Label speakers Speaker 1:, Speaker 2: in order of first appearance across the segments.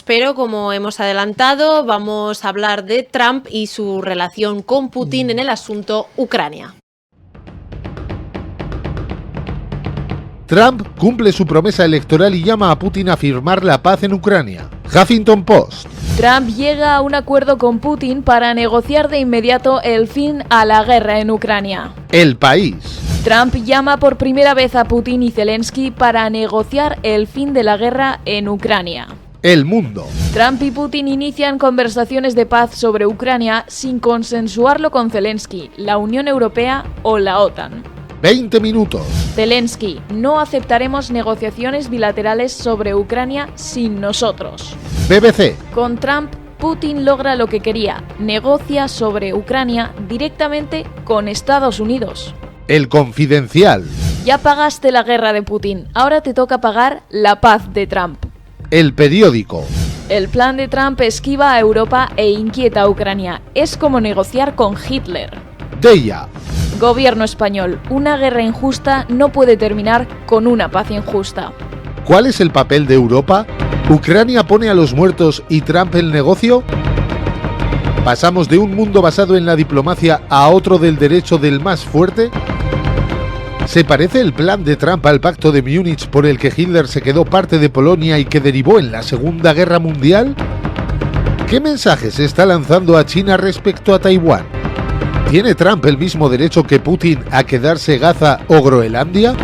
Speaker 1: Pero como hemos adelantado, vamos a hablar de Trump y su relación con Putin en el asunto Ucrania.
Speaker 2: Trump cumple su promesa electoral y llama a Putin a firmar la paz en Ucrania. Huffington Post.
Speaker 3: Trump llega a un acuerdo con Putin para negociar de inmediato el fin a la guerra en Ucrania.
Speaker 2: El País.
Speaker 3: Trump llama por primera vez a Putin y Zelensky para negociar el fin de la guerra en Ucrania.
Speaker 2: El Mundo.
Speaker 3: Trump y Putin inician conversaciones de paz sobre Ucrania sin consensuarlo con Zelensky, la Unión Europea o la OTAN.
Speaker 2: 20 minutos.
Speaker 3: Zelensky, no aceptaremos negociaciones bilaterales sobre Ucrania sin nosotros.
Speaker 2: BBC.
Speaker 3: Con Trump, Putin logra lo que quería, negocia sobre Ucrania directamente con Estados Unidos.
Speaker 2: El Confidencial.
Speaker 3: Ya pagaste la guerra de Putin, ahora te toca pagar la paz de Trump.
Speaker 2: El Periódico.
Speaker 3: El plan de Trump esquiva a Europa e inquieta a Ucrania. Es como negociar con Hitler.
Speaker 2: Deia.
Speaker 3: Gobierno español. Una guerra injusta no puede terminar con una paz injusta.
Speaker 2: ¿Cuál es el papel de Europa? ¿Ucrania pone a los muertos y Trump el negocio? ¿Pasamos de un mundo basado en la diplomacia a otro del derecho del más fuerte? ¿Se parece el plan de Trump al pacto de Múnich por el que Hitler se quedó parte de Polonia y que derivó en la Segunda Guerra Mundial? ¿Qué mensaje se está lanzando a China respecto a Taiwán? ¿Tiene Trump el mismo derecho que Putin a quedarse Gaza o Groenlandia?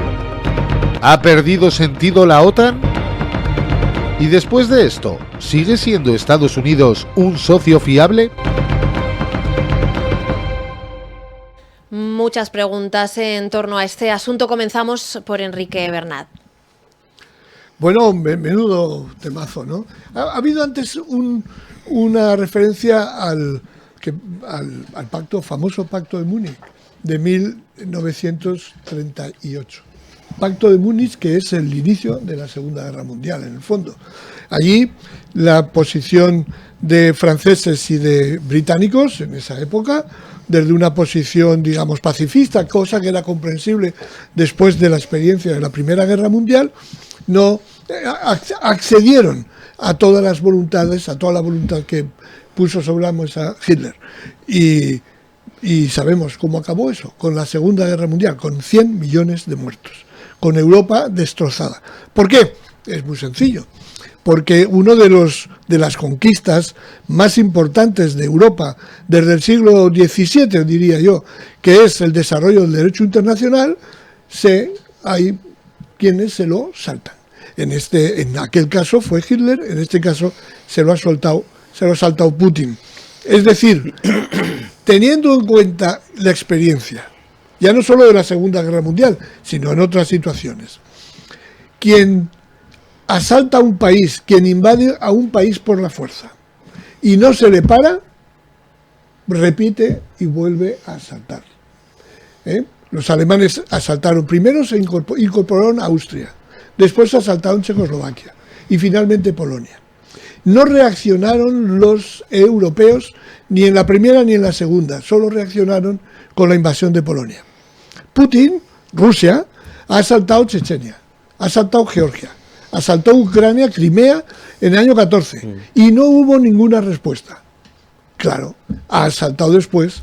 Speaker 2: ¿Ha perdido sentido la OTAN? Y después de esto, ¿sigue siendo Estados Unidos un socio fiable?
Speaker 1: Muchas preguntas en torno a este asunto. Comenzamos por Enrique Bernat.
Speaker 4: Bueno, menudo temazo, ¿no? Ha habido antes una referencia al famoso Pacto de Múnich de 1938. Pacto de Múnich, que es el inicio de la Segunda Guerra Mundial, en el fondo. Allí la posición de franceses y de británicos en esa época, desde una posición, digamos, pacifista, cosa que era comprensible después de la experiencia de la Primera Guerra Mundial, no accedieron a todas las voluntades, a toda la voluntad que puso sobre la mesa Hitler. Y sabemos cómo acabó eso, con la Segunda Guerra Mundial, con 100 millones de muertos, con Europa destrozada. ¿Por qué? Es muy sencillo. Porque uno de las conquistas más importantes de Europa desde el siglo XVII, diría yo, que es el desarrollo del derecho internacional, hay quienes se lo saltan. En aquel caso fue Hitler, en este caso se lo ha saltado Putin. Es decir, teniendo en cuenta la experiencia, ya no solo de la Segunda Guerra Mundial, sino en otras situaciones, quien asalta a un país, quien invade a un país por la fuerza y no se le para, repite y vuelve a asaltar. Los alemanes asaltaron, primero se incorporaron a Austria, después asaltaron Checoslovaquia y finalmente Polonia. No reaccionaron los europeos ni en la primera ni en la segunda, solo reaccionaron con la invasión de Polonia. Putin, Rusia, ha asaltado Chechenia, ha asaltado Georgia, asaltó Ucrania, Crimea, en el año 14, y no hubo ninguna respuesta. Claro, ha asaltado después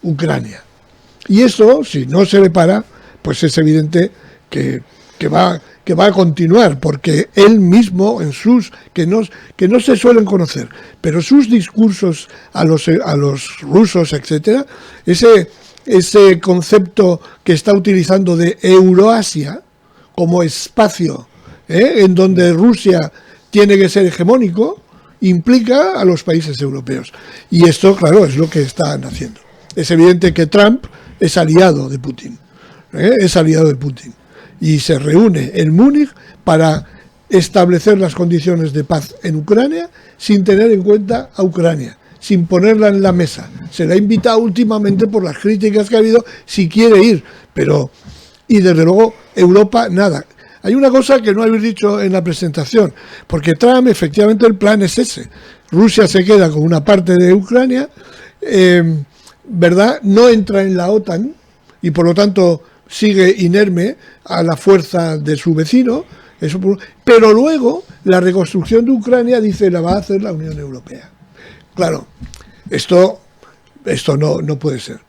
Speaker 4: Ucrania. Y eso, si no se le para, pues es evidente que va a continuar, porque él mismo, que no se suelen conocer, pero sus discursos a los rusos, etcétera, ese concepto que está utilizando de Euroasia como espacio, en donde Rusia tiene que ser hegemónico, implica a los países europeos. Y esto, claro, es lo que están haciendo. Es evidente que Trump es aliado de Putin. Y se reúne en Múnich para establecer las condiciones de paz en Ucrania sin tener en cuenta a Ucrania, sin ponerla en la mesa. Se la ha invitado últimamente por las críticas que ha habido, si quiere ir, y desde luego Europa, nada. Hay una cosa que no habéis dicho en la presentación, porque Trump, efectivamente, el plan es ese. Rusia se queda con una parte de Ucrania, ¿verdad? No entra en la OTAN y por lo tanto sigue inerme a la fuerza de su vecino, Pero luego la reconstrucción de Ucrania dice la va a hacer la Unión Europea. Claro, esto no puede ser.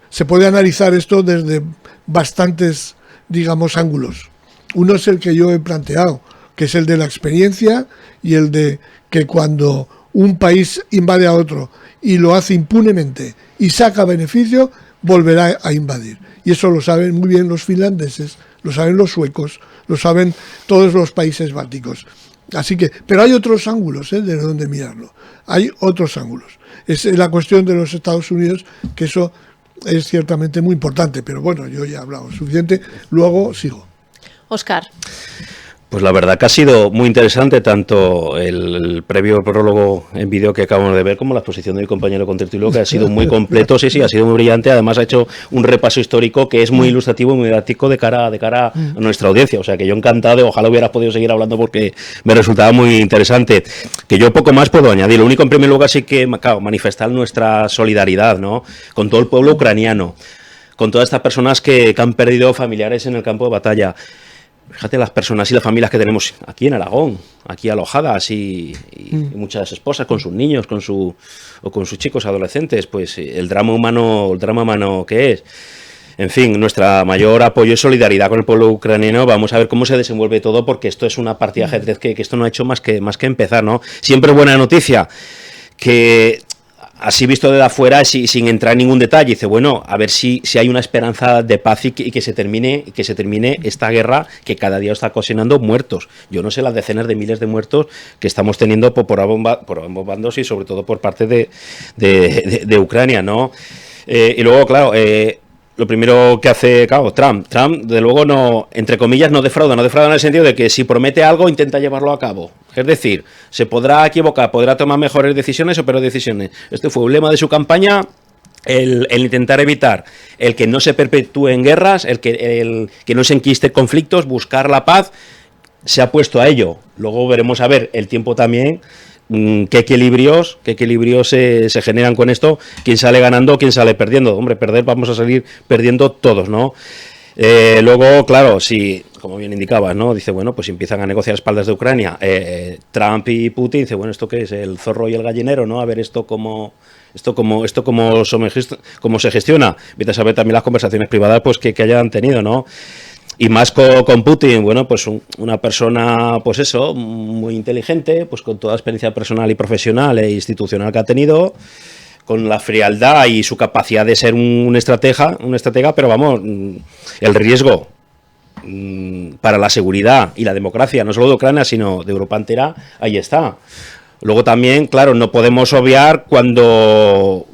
Speaker 4: Se puede analizar esto desde bastantes, digamos, ángulos. Uno es el que yo he planteado, que es el de la experiencia y el de que cuando un país invade a otro y lo hace impunemente y saca beneficio, volverá a invadir. Y eso lo saben muy bien los finlandeses, lo saben los suecos, lo saben todos los países bálticos. Así que, pero hay otros ángulos de donde mirarlo. Hay otros ángulos. Es la cuestión de los Estados Unidos, que eso es ciertamente muy importante. Pero bueno, yo ya he hablado suficiente. Luego sigo.
Speaker 1: Óscar.
Speaker 5: Pues la verdad que ha sido muy interesante tanto el previo prólogo en vídeo que acabamos de ver como la exposición de mi compañero contertulio, que ha sido muy completo, sí, ha sido muy brillante. Además ha hecho un repaso histórico que es muy ilustrativo y muy didáctico de cara a nuestra audiencia. O sea que yo encantado, ojalá hubieras podido seguir hablando porque me resultaba muy interesante. Que yo poco más puedo añadir. Lo único en primer lugar sí que, claro, manifestar nuestra solidaridad, ¿no?, con todo el pueblo ucraniano, con todas estas personas que han perdido familiares en el campo de batalla. Fíjate las personas y las familias que tenemos aquí en Aragón, aquí alojadas y muchas esposas con sus niños, con sus chicos adolescentes, pues el drama humano que es. En fin, nuestra mayor apoyo y solidaridad con el pueblo ucraniano. Vamos a ver cómo se desenvuelve todo, porque esto es una partida de ajedrez que esto no ha hecho más que empezar, ¿no? Siempre buena noticia que, así visto desde afuera, sin entrar en ningún detalle, dice, bueno, a ver si hay una esperanza de paz y que se termine esta guerra que cada día está ocasionando muertos. Yo no sé las decenas de miles de muertos que estamos teniendo por ambos bandos y sobre todo por parte de Ucrania, ¿no? Y luego, claro, lo primero que hace, claro, Trump, de luego no, entre comillas, no defrauda en el sentido de que si promete algo intenta llevarlo a cabo. Es decir, se podrá equivocar, podrá tomar mejores decisiones o peores decisiones. Este fue un lema de su campaña, el intentar evitar el que no se perpetúen guerras, el que no se enquisten conflictos, buscar la paz. Se ha puesto a ello. Luego veremos a ver el tiempo también. ¿Qué equilibrios se generan con esto? ¿Quién sale ganando? ¿Quién sale perdiendo? Hombre, perder vamos a salir perdiendo todos, ¿no? Luego, claro, si, como bien indicabas, ¿no?, dice, bueno, pues empiezan a negociar a espaldas de Ucrania, Trump y Putin, dice, bueno, ¿esto qué es? El zorro y el gallinero, ¿no? A ver cómo se gestiona. Vete a saber también las conversaciones privadas pues que hayan tenido, ¿no? Y más con Putin, bueno, pues una persona, pues eso, muy inteligente, pues con toda la experiencia personal y profesional e institucional que ha tenido, con la frialdad y su capacidad de ser un estratega, pero vamos, el riesgo para la seguridad y la democracia, no solo de Ucrania, sino de Europa entera, ahí está. Luego también, claro, no podemos obviar cuando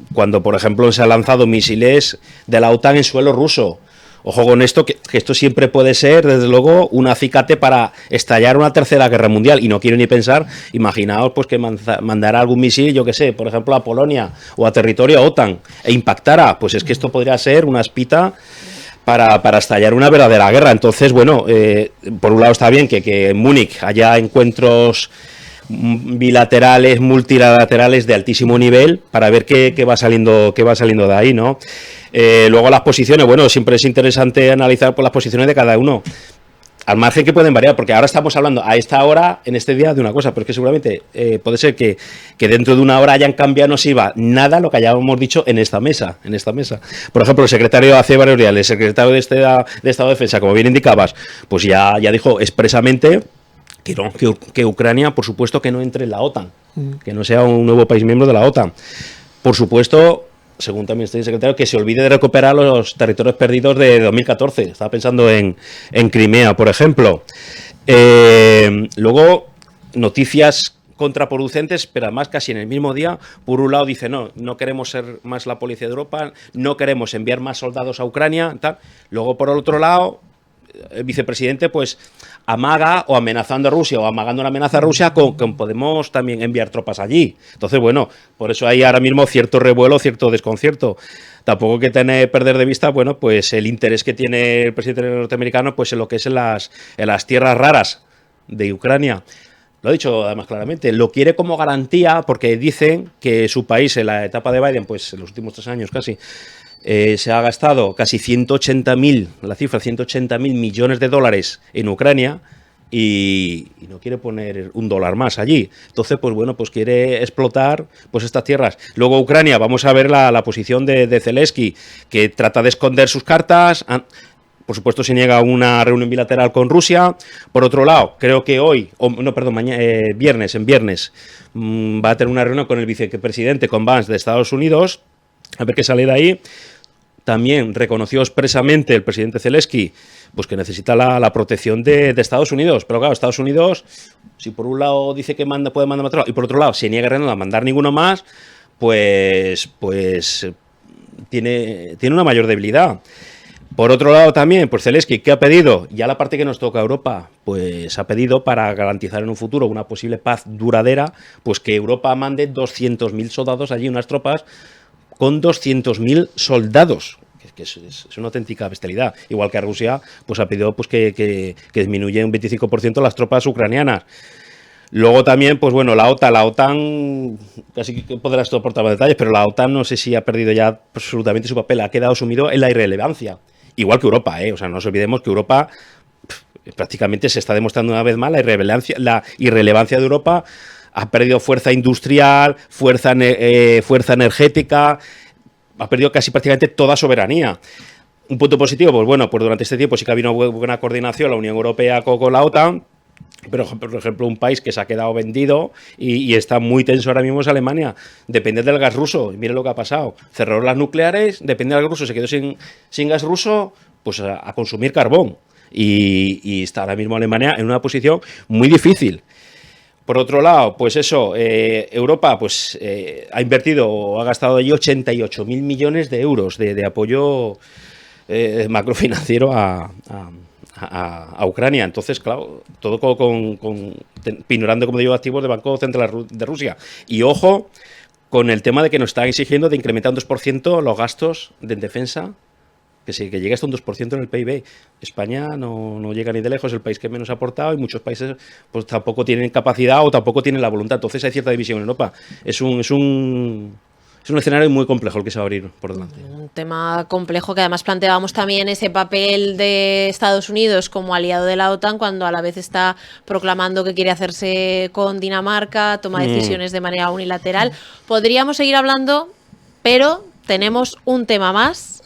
Speaker 5: por ejemplo, se han lanzado misiles de la OTAN en suelo ruso. Ojo con esto, que esto siempre puede ser, desde luego, un acicate para estallar una tercera guerra mundial. Y no quiero ni pensar, imaginaos pues que mandara algún misil, yo que sé, por ejemplo, a Polonia o a territorio OTAN e impactara. Pues es que esto podría ser una espita para estallar una verdadera guerra. Entonces, bueno, por un lado está bien que en Múnich haya encuentros bilaterales, multilaterales de altísimo nivel para ver qué va saliendo de ahí, ¿no? Luego las posiciones, bueno, siempre es interesante analizar por las posiciones de cada uno, al margen que pueden variar, porque ahora estamos hablando a esta hora, en este día, de una cosa, pero es que seguramente puede ser que dentro de una hora hayan cambiado, no sirva nada lo que hayamos dicho en esta mesa. Por ejemplo, el secretario hace varios días, el secretario de Estado de Defensa, como bien indicabas, pues ya dijo expresamente que Ucrania, por supuesto, que no entre en la OTAN, que no sea un nuevo país miembro de la OTAN. Por supuesto, según también está el secretario, que se olvide de recuperar los territorios perdidos de 2014. Estaba pensando en Crimea, por ejemplo. Luego, noticias contraproducentes, pero además casi en el mismo día. Por un lado dice, no queremos ser más la policía de Europa, no queremos enviar más soldados a Ucrania, tal. Luego, por el otro lado, el vicepresidente pues amaga o amenazando a Rusia o amagando una amenaza a Rusia con podemos también enviar tropas allí. Entonces, bueno, por eso hay ahora mismo cierto revuelo, cierto desconcierto. Tampoco hay que perder de vista, bueno, pues el interés que tiene el presidente norteamericano pues en lo que es en las tierras raras de Ucrania. Lo ha dicho además claramente, lo quiere como garantía porque dicen que su país en la etapa de Biden, pues en los últimos 3 años casi, se ha gastado casi 180.000 millones de dólares en Ucrania y no quiere poner $1 más allí. Entonces, pues bueno, pues quiere explotar pues estas tierras. Luego Ucrania, vamos a ver la posición de Zelensky, que trata de esconder sus cartas. Por supuesto, se niega a una reunión bilateral con Rusia. Por otro lado, creo que hoy, viernes va a tener una reunión con el vicepresidente, con Vance, de Estados Unidos, a ver qué sale de ahí. También reconoció expresamente el presidente Zelensky pues que necesita la protección de Estados Unidos. Pero claro, Estados Unidos, si por un lado dice que puede mandar material y por otro lado se niega a mandar ninguno más, pues tiene una mayor debilidad. Por otro lado también, pues Zelensky, ¿qué ha pedido? Ya la parte que nos toca a Europa, pues ha pedido para garantizar en un futuro una posible paz duradera, pues que Europa mande 200.000 soldados allí, unas tropas con 200.000 soldados, que es una auténtica bestialidad. Igual que a Rusia, pues ha pedido pues que disminuya un 25% las tropas ucranianas. Luego también, pues bueno, la OTAN, casi que podrás aportar más detalles, pero la OTAN no sé si ha perdido ya absolutamente su papel, ha quedado sumido en la irrelevancia. Igual que Europa, o sea, no nos olvidemos que Europa prácticamente se está demostrando una vez más la irrelevancia de Europa. Ha perdido fuerza industrial, fuerza energética, ha perdido casi prácticamente toda soberanía. Un punto positivo, pues bueno, pues durante este tiempo sí que ha habido una buena coordinación la Unión Europea con la OTAN, pero por ejemplo un país que se ha quedado vendido y está muy tenso ahora mismo es Alemania. Depende del gas ruso, y mire lo que ha pasado. Cerraron las nucleares, depende del gas ruso, se quedó sin gas ruso, pues a consumir carbón. Y está ahora mismo Alemania en una posición muy difícil. Por otro lado, pues eso, Europa pues ha invertido o ha gastado allí 88.000 millones de euros de apoyo macrofinanciero a Ucrania. Entonces, claro, todo ignorando, como digo, activos del Banco Central de Rusia. Y ojo con el tema de que nos están exigiendo de incrementar un 2% los gastos de defensa, que llegue hasta un 2% en el PIB. España no llega ni de lejos, es el país que menos ha aportado y muchos países pues tampoco tienen capacidad o tampoco tienen la voluntad. Entonces hay cierta división en Europa. Es un escenario muy complejo el que se va a abrir por delante.
Speaker 1: Un tema complejo que además planteábamos también ese papel de Estados Unidos como aliado de la OTAN cuando a la vez está proclamando que quiere hacerse con Dinamarca, toma decisiones de manera unilateral. Podríamos seguir hablando, pero tenemos un tema más.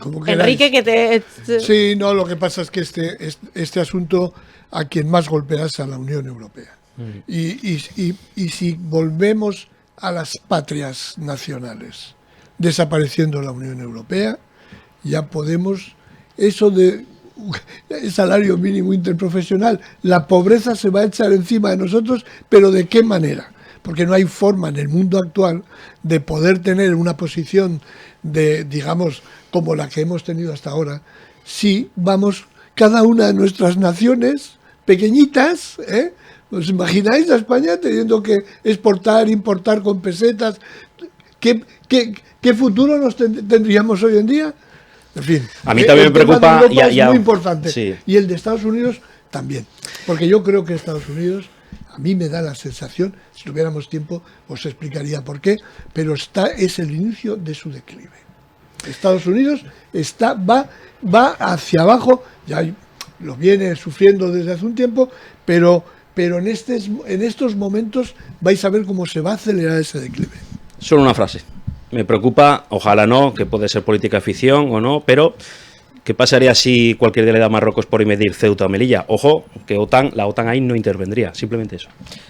Speaker 4: Como
Speaker 1: Enrique, que te...
Speaker 4: Sí, no, lo que pasa es que este asunto a quien más golpea es a la Unión Europea. Y si volvemos a las patrias nacionales, desapareciendo la Unión Europea, ya podemos, eso de el salario mínimo interprofesional, la pobreza se va a echar encima de nosotros, pero ¿de qué manera? Porque no hay forma en el mundo actual de poder tener una posición de, digamos, como la que hemos tenido hasta ahora, si vamos cada una de nuestras naciones pequeñitas, ¿os imagináis a España teniendo que exportar, importar con pesetas? ¿Qué futuro nos tendríamos hoy en día? En fin,
Speaker 5: a mí también me preocupa.
Speaker 4: Es muy importante.
Speaker 5: Sí.
Speaker 4: Y el de Estados Unidos también. Porque yo creo que Estados Unidos, a mí me da la sensación, si tuviéramos tiempo os explicaría por qué, pero es el inicio de su declive. Estados Unidos va hacia abajo, ya lo viene sufriendo desde hace un tiempo, pero en estos momentos vais a ver cómo se va a acelerar ese declive.
Speaker 5: Solo una frase. Me preocupa, ojalá no, que puede ser política ficción o no, pero ¿qué pasaría si cualquier día le da a Marruecos por invadir Ceuta o Melilla? Ojo, que la OTAN ahí no intervendría, simplemente eso.